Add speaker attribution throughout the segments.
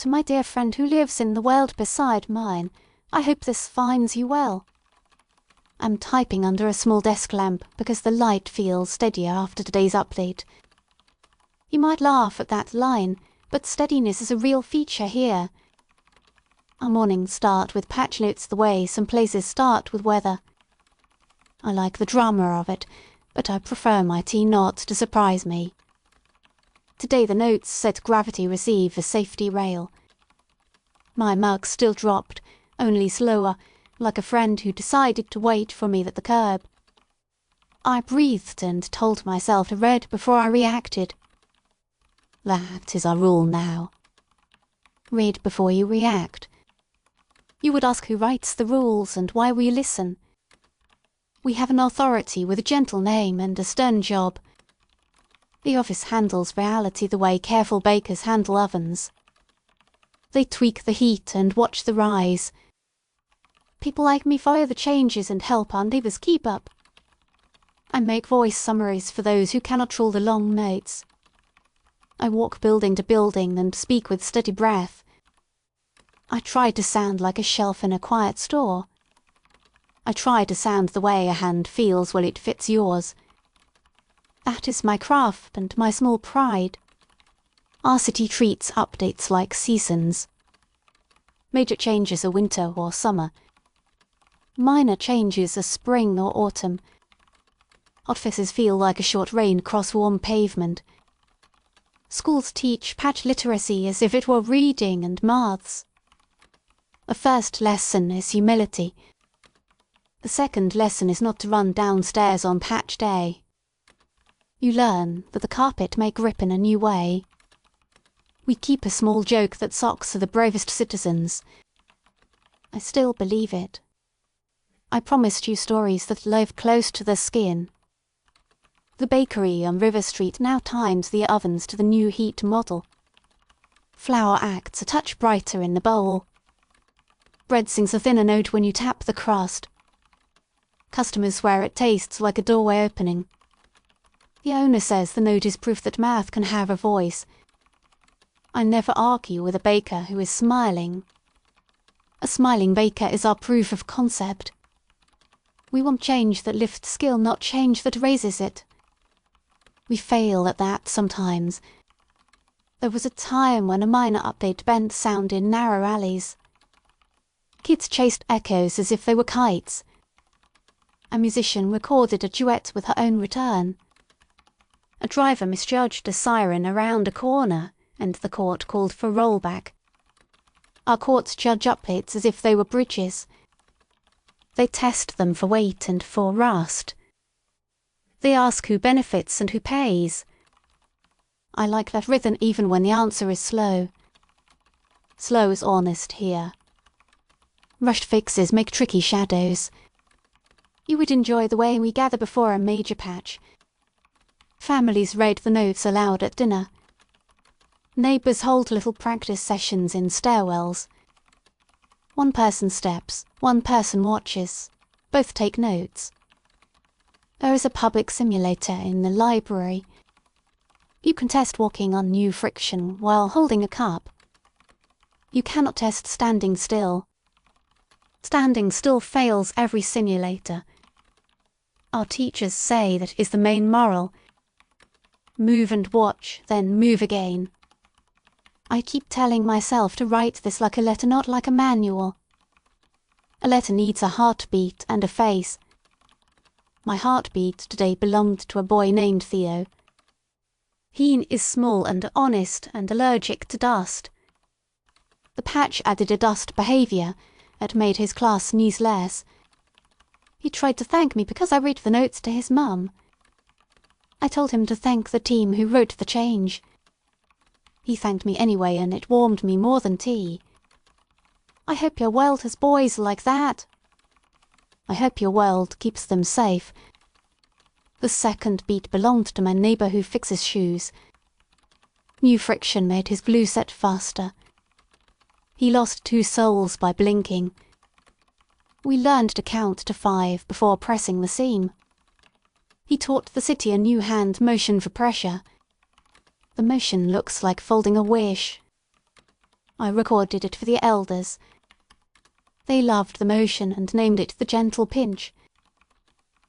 Speaker 1: To my dear friend who lives in the world beside mine, I hope this finds you well. I'm typing under a small desk lamp because the light feels steadier after today's update. You might laugh at that line, but steadiness is a real feature here. Our mornings start with patch notes the way some places start with weather. I like the drama of it, but I prefer my tea not to surprise me. Today the notes said gravity receive a safety rail. My mug still dropped, only slower, like a friend who decided to wait for me at the curb. I breathed and told myself to read before I reacted. That is our rule now. Read before you react. You would ask who writes the rules and why we listen. We have an authority with a gentle name and a stern job. The office handles reality the way careful bakers handle ovens. They tweak the heat and watch the rise. People like me follow the changes and help our neighbours keep up. I make voice summaries for those who cannot trawl the long notes. I walk building to building and speak with steady breath. I try to sound like a shelf in a quiet store. I try to sound the way a hand feels while it fits yours. That is my craft and my small pride. Our city treats updates like seasons. Major changes are winter or summer. Minor changes are spring or autumn. Offices feel like a short rain across warm pavement. Schools teach patch literacy as if it were reading and maths. The first lesson is humility. The second lesson is not to run downstairs on patch day. You learn that the carpet may grip in a new way. We keep a small joke that socks are the bravest citizens. I still believe it. I promised you stories that live close to the skin. The bakery on River Street now times the ovens to the new heat model. Flour acts a touch brighter in the bowl. Bread sings a thinner note when you tap the crust. Customers swear it tastes like a doorway opening. The owner says the note is proof that math can have a voice. I never argue with a baker who is smiling. A smiling baker is our proof of concept. We want change that lifts skill, not change that raises it. We fail at that sometimes. There was a time when a minor update bent sound in narrow alleys. Kids chased echoes as if they were kites. A musician recorded a duet with her own return. A driver misjudged a siren around a corner, and the court called for rollback. Our courts judge updates as if they were bridges. They test them for weight and for rust. They ask who benefits and who pays. I like that rhythm even when the answer is slow. Slow is honest here. Rushed fixes make tricky shadows. You would enjoy the way we gather before a major patch. Families read the notes aloud at dinner. Neighbours hold little practice sessions in stairwells. One person steps, one person watches. Both take notes. There is a public simulator in the library. You can test walking on new friction while holding a cup. You cannot test standing still. Standing still fails every simulator. Our teachers say that is the main moral. Move and watch, then move again. I keep telling myself to write this like a letter, not like a manual. A letter needs a heartbeat and a face. My heartbeat today belonged to a boy named Theo. He is small and honest and allergic to dust. The patch added a dust behaviour. It made his class sneeze less. He tried to thank me because I read the notes to his mum. I told him to thank the team who wrote the change. He thanked me anyway, and it warmed me more than tea. I hope your world has boys like that. I hope your world keeps them safe. The second beat belonged to my neighbour who fixes shoes. New friction made his glue set faster. He lost 2 soles by blinking. We learned to count to 5 before pressing the seam. He taught the city a new hand motion for pressure. The motion looks like folding a wish. I recorded it for the elders. They loved the motion and named it the gentle pinch.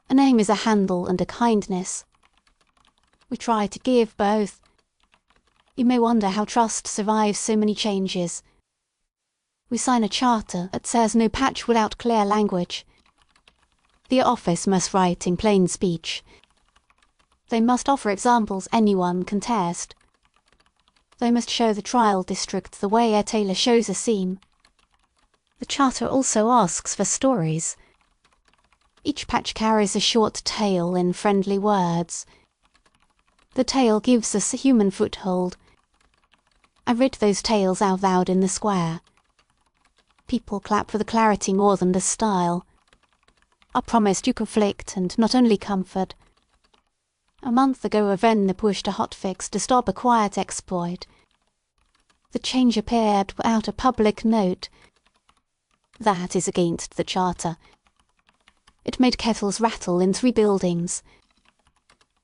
Speaker 1: A name is a handle and a kindness. We try to give both. You may wonder how trust survives so many changes. We sign a charter that says no patch without clear language. The office must write in plain speech. They must offer examples anyone can test. They must show the trial district the way a tailor shows a seam. The charter also asks for stories. Each patch carries a short tale in friendly words. The tale gives us a human foothold. I read those tales out loud in the square. People clap for the clarity more than the style. I promised you conflict and not only comfort. A month ago a vendor pushed a hotfix to stop a quiet exploit. The change appeared without a public note. That is against the charter. It made kettles rattle in 3 buildings.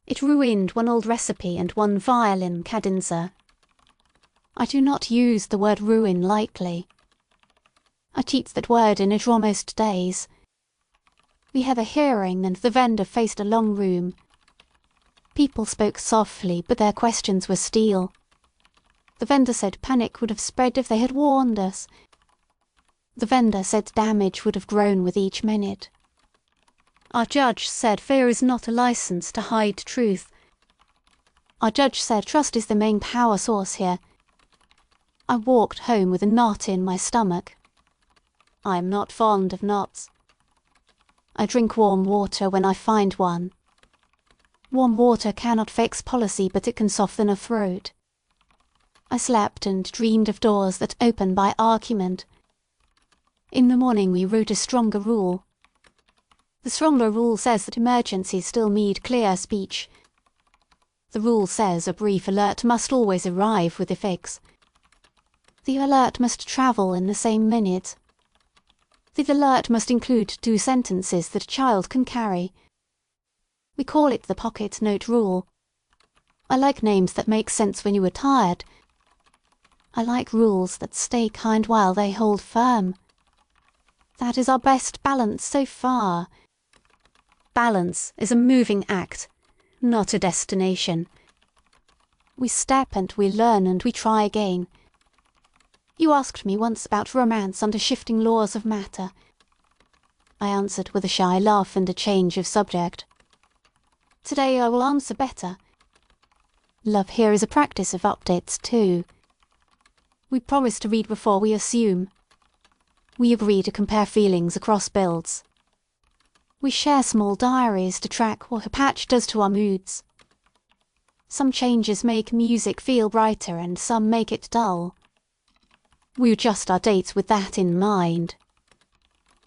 Speaker 1: It ruined one old recipe and one violin cadenza. I do not use the word ruin lightly. I teach that word in it almost days. We had a hearing and the vendor faced a long room. People spoke softly, but their questions were steel. The vendor said panic would have spread if they had warned us. The vendor said damage would have grown with each minute. Our judge said fear is not a license to hide truth. Our judge said trust is the main power source here. I walked home with a knot in my stomach. I am not fond of knots. I drink warm water when I find one. Warm water cannot fix policy, but it can soften a throat. I slept and dreamed of doors that open by argument. In the morning we wrote a stronger rule. The stronger rule says that emergencies still need clear speech. The rule says a brief alert must always arrive with a fix. The alert must travel in the same minute. The alert must include 2 sentences that a child can carry. We call it the pocket note rule. I like names that make sense when you are tired. I like rules that stay kind while they hold firm. That is our best balance so far. Balance is a moving act, not a destination. We step and we learn and we try again. You asked me once about romance under shifting laws of matter. I answered with a shy laugh and a change of subject. Today I will answer better. Love here is a practice of updates too. We promise to read before we assume. We agree to compare feelings across builds. We share small diaries to track what a patch does to our moods. Some changes make music feel brighter and some make it dull. We adjust our dates with that in mind.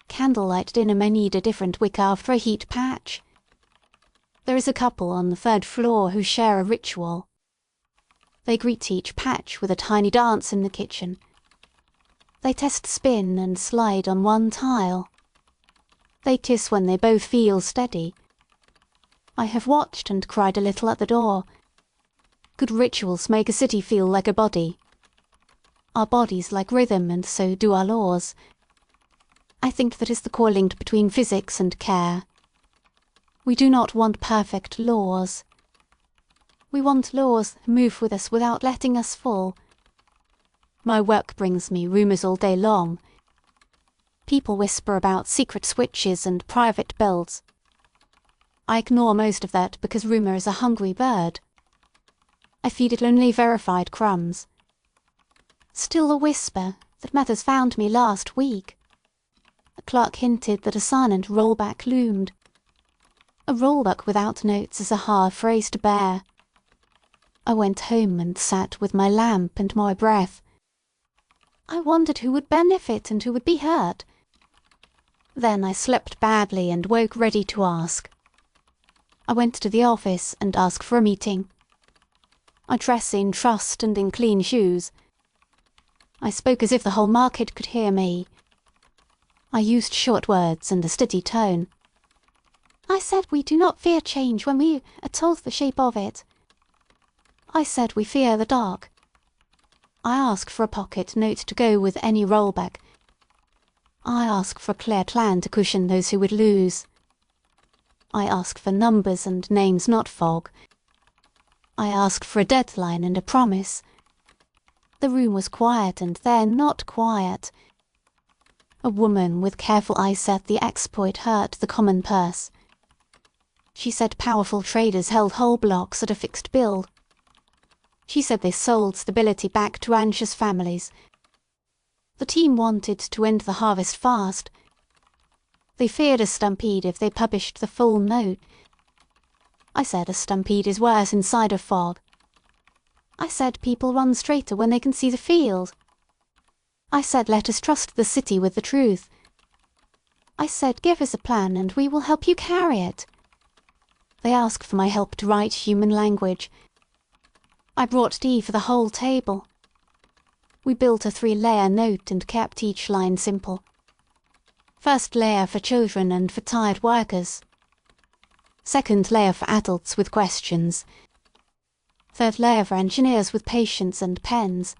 Speaker 1: Candlelight dinner may need a different wick after a heat patch. There is a couple on the 3rd floor who share a ritual. They greet each patch with a tiny dance in the kitchen. They test spin and slide on one tile. They kiss when they both feel steady. I have watched and cried a little at the door. Good rituals make a city feel like a body. Our bodies like rhythm, and so do our laws. I think that is the core link between physics and care. We do not want perfect laws. We want laws that move with us without letting us fall. My work brings me rumours all day long. People whisper about secret switches and private builds. I ignore most of that because rumour is a hungry bird. I feed it only verified crumbs. Still a whisper that matters found me last week. A clerk hinted that a silent rollback loomed. A rollback without notes is a hard phrase to bear. I went home and sat with my lamp and my breath. I wondered who would benefit and who would be hurt. Then I slept badly and woke ready to ask. I went to the office and asked for a meeting. I dress in trust and in clean shoes. I spoke as if the whole market could hear me. I used short words and a steady tone. I said we do not fear change when we are told the shape of it. I said we fear the dark. I ask for a pocket note to go with any rollback. I ask for a clear plan to cushion those who would lose. I ask for numbers and names, not fog. I ask for a deadline and a promise. The room was quiet, and then not quiet. A woman with careful eye said the exploit hurt the common purse. She said powerful traders held whole blocks at a fixed bill. She said they sold stability back to anxious families. The team wanted to end the harvest fast. They feared a stampede if they published the full note. I said a stampede is worse inside a fog. I said people run straighter when they can see the field. I said let us trust the city with the truth. I said give us a plan and we will help you carry it. They asked for my help to write human language. I brought tea for the whole table. We built a 3-layer note and kept each line simple. First layer for children and for tired workers. Second layer for adults with questions. Third layer for engineers with patience and pens.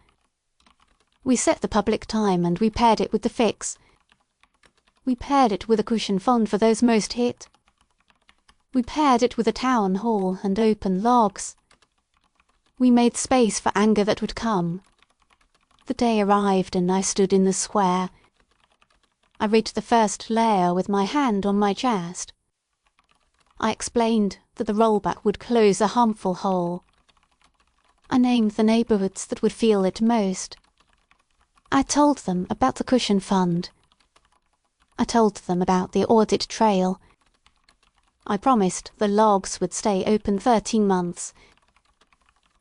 Speaker 1: We set the public time and we paired it with the fix. We paired it with a cushion fond for those most hit. We paired it with a town hall and open logs. We made space for anger that would come. The day arrived and I stood in the square. I read the first layer with my hand on my chest. I explained that the rollback would close a harmful hole. I named the neighbourhoods that would feel it most. I told them about the cushion fund. I told them about the audit trail. I promised the logs would stay open 13 months.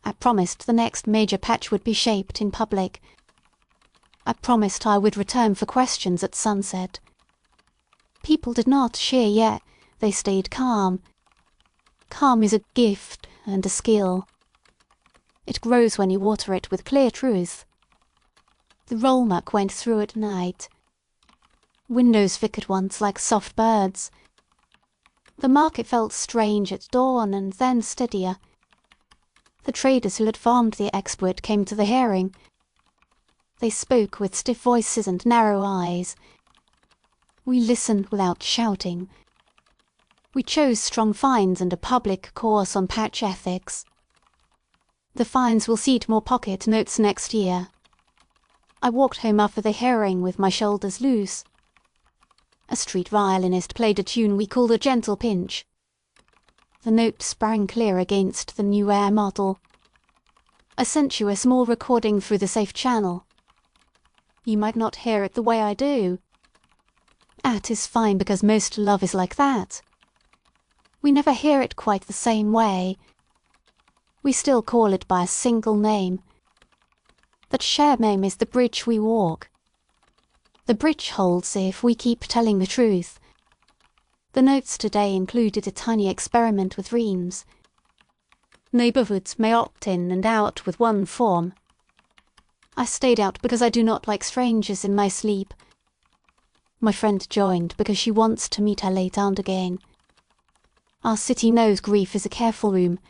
Speaker 1: I promised the next major patch would be shaped in public. I promised I would return for questions at sunset. People did not cheer yet, they stayed calm. Calm is a gift and a skill. It grows when you water it with clear truth. The rollmuck went through at night. Windows flickered once like soft birds. The market felt strange at dawn and then steadier. The traders who had farmed the exploit came to the hearing. They spoke with stiff voices and narrow eyes. We listened without shouting. We chose strong fines and a public course on patch ethics. The fines will seat more pocket notes next year. I walked home after the hearing with my shoulders loose. A street violinist played a tune we called a gentle pinch. The note sprang clear against the new air model. I sent you a small recording through the safe channel. You might not hear it the way I do. That is fine because most love is like that. We never hear it quite the same way. We still call it by a single name. That shared name is the bridge we walk. The bridge holds if we keep telling the truth. The notes today included a tiny experiment with reams. Neighbourhoods may opt in and out with one form. I stayed out because I do not like strangers in my sleep. My friend joined because she wants to meet her late aunt again. Our city knows grief is a careful room.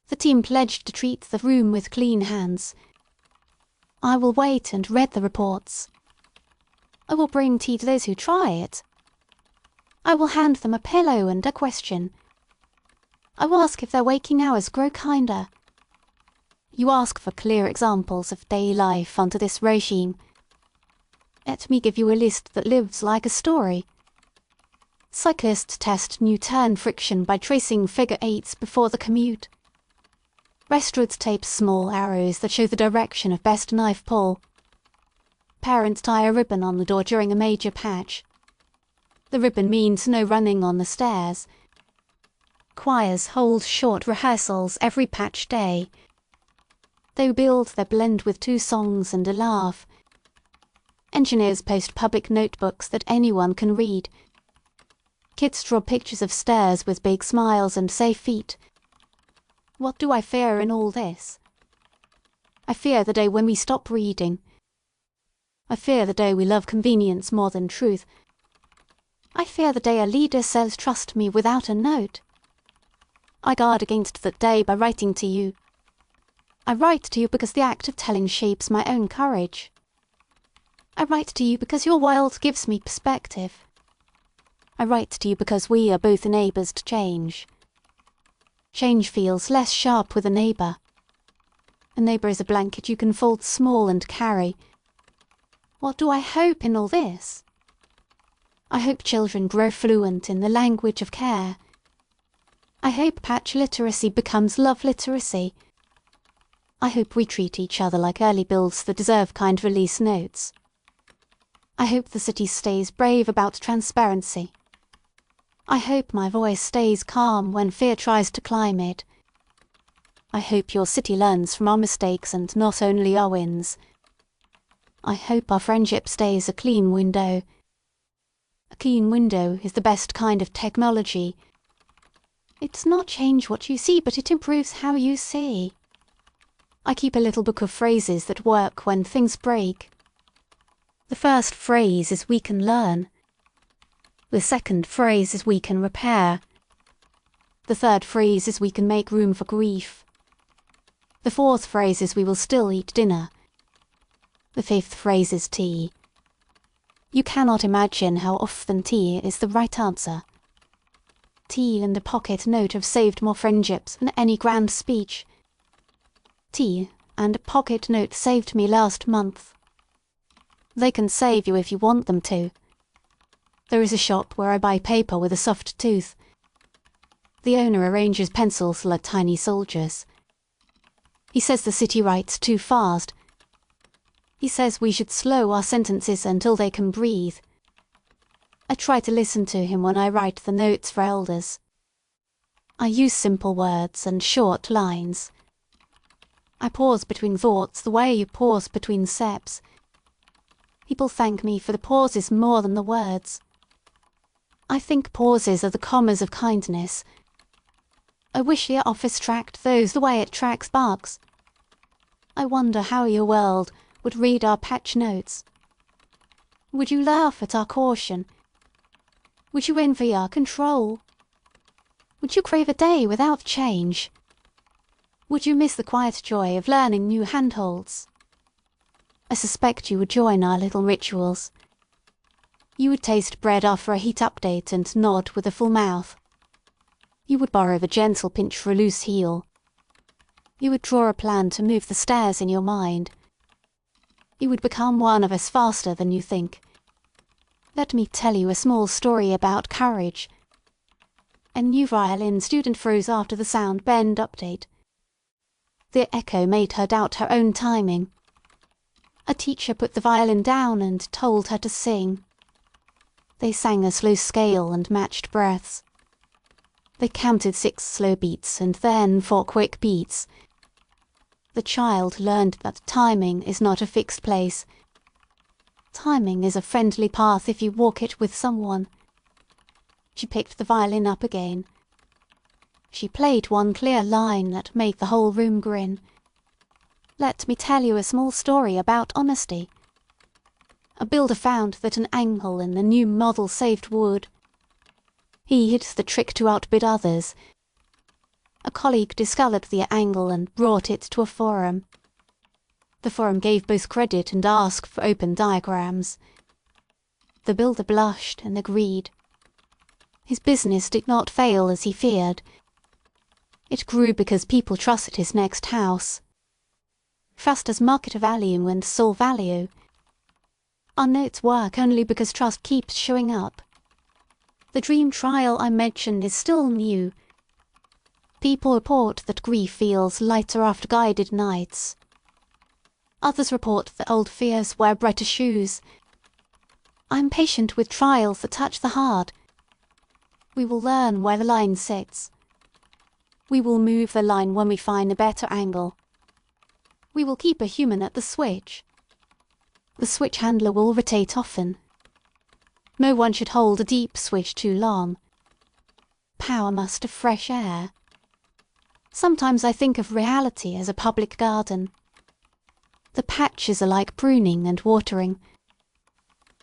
Speaker 1: The team pledged to treat the room with clean hands. I will wait and read the reports. I will bring tea to those who try it. I will hand them a pillow and a question. I will ask if their waking hours grow kinder. You ask for clear examples of day life under this regime. Let me give you a list that lives like a story. Cyclists test new turn friction by tracing figure 8s before the commute. Restaurants tape small arrows that show the direction of best knife pull. Parents tie a ribbon on the door during a major patch. The ribbon means no running on the stairs. Choirs hold short rehearsals every patch day. They build their blend with 2 songs and a laugh. Engineers post public notebooks that anyone can read. Kids draw pictures of stairs with big smiles and safe feet. What do I fear in all this? I fear the day when we stop reading. I fear the day we love convenience more than truth. I fear the day a leader says trust me without a note. I guard against that day by writing to you. I write to you because the act of telling shapes my own courage. I write to you because your world gives me perspective. I write to you because we are both neighbours to change. Change feels less sharp with a neighbour. A neighbour is a blanket you can fold small and carry. What do I hope in all this? I hope children grow fluent in the language of care. I hope patch literacy becomes love literacy. I hope we treat each other like early builds that deserve kind release notes. I hope the city stays brave about transparency. I hope my voice stays calm when fear tries to climb it. I hope your city learns from our mistakes and not only our wins. I hope our friendship stays a clean window. A clean window is the best kind of technology. It does not change what you see, but it improves how you see. I keep a little book of phrases that work when things break. The first phrase is we can learn. The second phrase is we can repair. The third phrase is we can make room for grief. The fourth phrase is we will still eat dinner. The fifth phrase is tea. You cannot imagine how often tea is the right answer. Tea and a pocket note have saved more friendships than any grand speech. Tea and a pocket note saved me last month. They can save you if you want them to. There is a shop where I buy paper with a soft tooth. The owner arranges pencils like tiny soldiers. He says the city writes too fast. He says we should slow our sentences until they can breathe. I try to listen to him when I write the notes for elders. I use simple words and short lines. I pause between thoughts the way you pause between steps. People thank me for the pauses more than the words. I think pauses are the commas of kindness. I wish your office tracked those the way it tracks bugs. I wonder how your world would read our patch notes. Would you laugh at our caution? Would you envy our control? Would you crave a day without change? Would you miss the quiet joy of learning new handholds? I suspect you would join our little rituals. You would taste bread after a heat update and nod with a full mouth. You would borrow the gentle pinch for a loose heel. You would draw a plan to move the stairs in your mind. You would become one of us faster than you think. Let me tell you a small story about courage. A new violin student froze after the sound bend update. The echo made her doubt her own timing. A teacher put the violin down and told her to sing. They sang a slow scale and matched breaths. They counted 6 slow beats and then 4 quick beats. The child learned that timing is not a fixed place. Timing is a friendly path if you walk it with someone. She picked the violin up again. She played one clear line that made the whole room grin. Let me tell you a small story about honesty. A builder found that an angle in the new model saved wood. He hid the trick to outbid others. A colleague discovered the angle and brought it to a forum. The forum gave both credit and asked for open diagrams. The builder blushed and agreed. His business did not fail as he feared. It grew because people trusted his next house. Trust has market value and soul value. Our notes work only because trust keeps showing up. The dream trial I mentioned is still new. People report that grief feels lighter after guided nights. Others report that old fears wear brighter shoes. I am patient with trials that touch the heart. We will learn where the line sits. We will move the line when we find a better angle. We will keep a human at the switch. The switch handler will rotate often. No one should hold a deep switch too long. Power must have fresh air. Sometimes I think of reality as a public garden. The patches are like pruning and watering.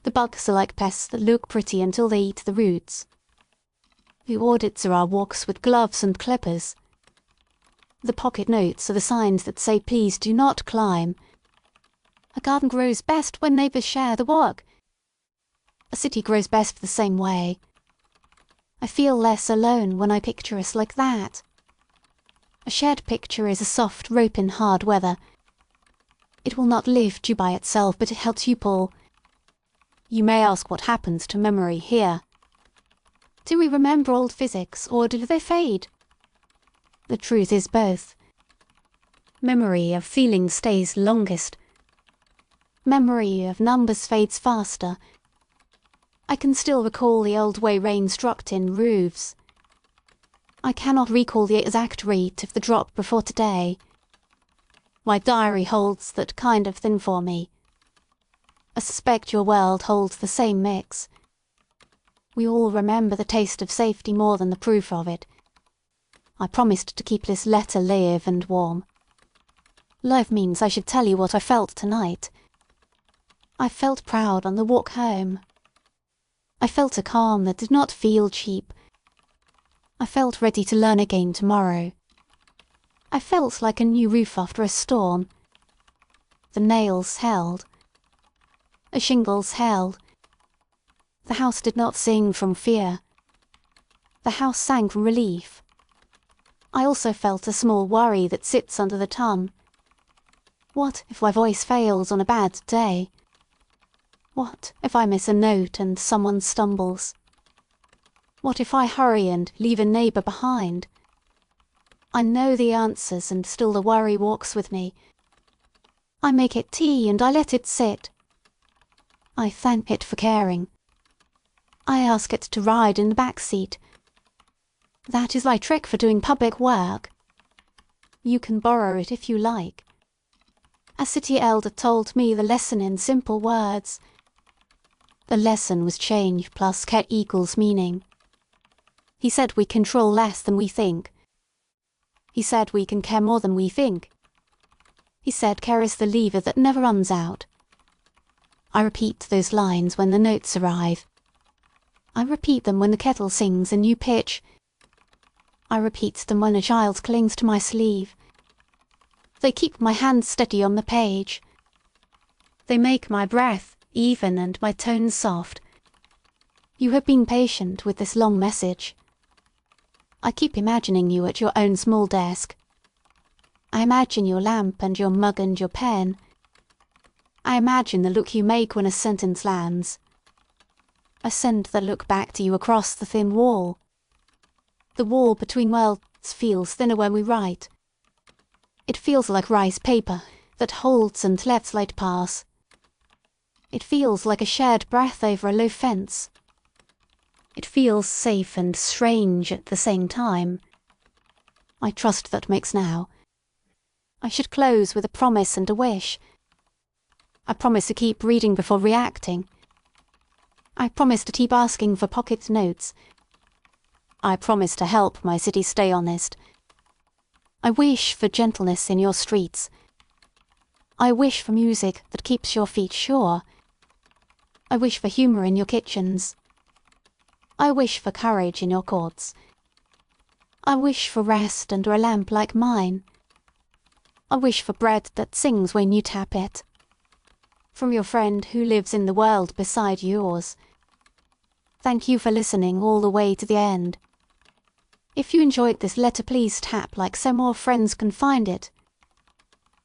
Speaker 1: The bugs are like pests that look pretty until they eat the roots. Who audits our walks with gloves and clippers? The pocket notes are the signs that say please do not climb. A garden grows best when neighbours share the work. A city grows best the same way. I feel less alone when I picture us like that. A shared picture is a soft rope in hard weather. It will not lift you by itself, but it helps you pull. You may ask what happens to memory here. Do we remember old physics, or do they fade? The truth is both. Memory of feeling stays longest. Memory of numbers fades faster. I can still recall the old way rain struck tin roofs. I cannot recall the exact rate of the drop before today. My diary holds that kind of thing for me. I suspect your world holds the same mix. We all remember the taste of safety more than the proof of it. I promised to keep this letter live and warm. Life means I should tell you what I felt tonight. I felt proud on the walk home. I felt a calm that did not feel cheap. I felt ready to learn again tomorrow. I felt like a new roof after a storm. The nails held. The shingles held. The house did not sing from fear. The house sang from relief. I also felt a small worry that sits under the tongue. What if my voice fails on a bad day? What if I miss a note and someone stumbles? What if I hurry and leave a neighbour behind? I know the answers and still the worry walks with me. I make it tea and I let it sit. I thank it for caring. I ask it to ride in the back seat. That is my trick for doing public work. You can borrow it if you like. A city elder told me the lesson in simple words. The lesson was change plus care equals meaning. He said we control less than we think. He said we can care more than we think. He said care is the lever that never runs out. I repeat those lines when the notes arrive. I repeat them when the kettle sings a new pitch. I repeat them when a child clings to my sleeve. They keep my hand steady on the page. They make my breath even and my tones soft. You have been patient with this long message. I keep imagining you at your own small desk. I imagine your lamp and your mug and your pen. I imagine the look you make when a sentence lands. I send the look back to you across the thin wall. The wall between worlds feels thinner when we write. It feels like rice paper that holds and lets light pass. It feels like a shared breath over a low fence. It feels safe and strange at the same time. I trust that makes now. I should close with a promise and a wish. I promise to keep reading before reacting. I promise to keep asking for pocket notes. I promise to help my city stay honest. I wish for gentleness in your streets. I wish for music that keeps your feet sure. I wish for humour in your kitchens. I wish for courage in your courts. I wish for rest under a lamp like mine. I wish for bread that sings when you tap it. From your friend who lives in the world beside yours. Thank you for listening all the way to the end. If you enjoyed this letter, please tap like so more friends can find it.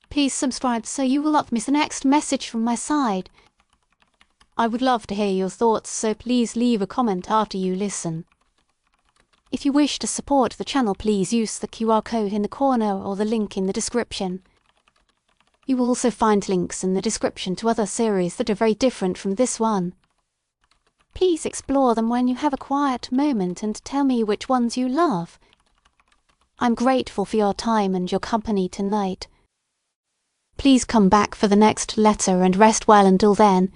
Speaker 1: Please subscribe so you will not miss the next message from my side. I would love to hear your thoughts, so please leave a comment after you listen. If you wish to support the channel, please use the QR code in the corner or the link in the description. You will also find links in the description to other series that are very different from this one. Please explore them when you have a quiet moment and tell me which ones you love. I'm grateful for your time and your company tonight. Please come back for the next letter and rest well until then.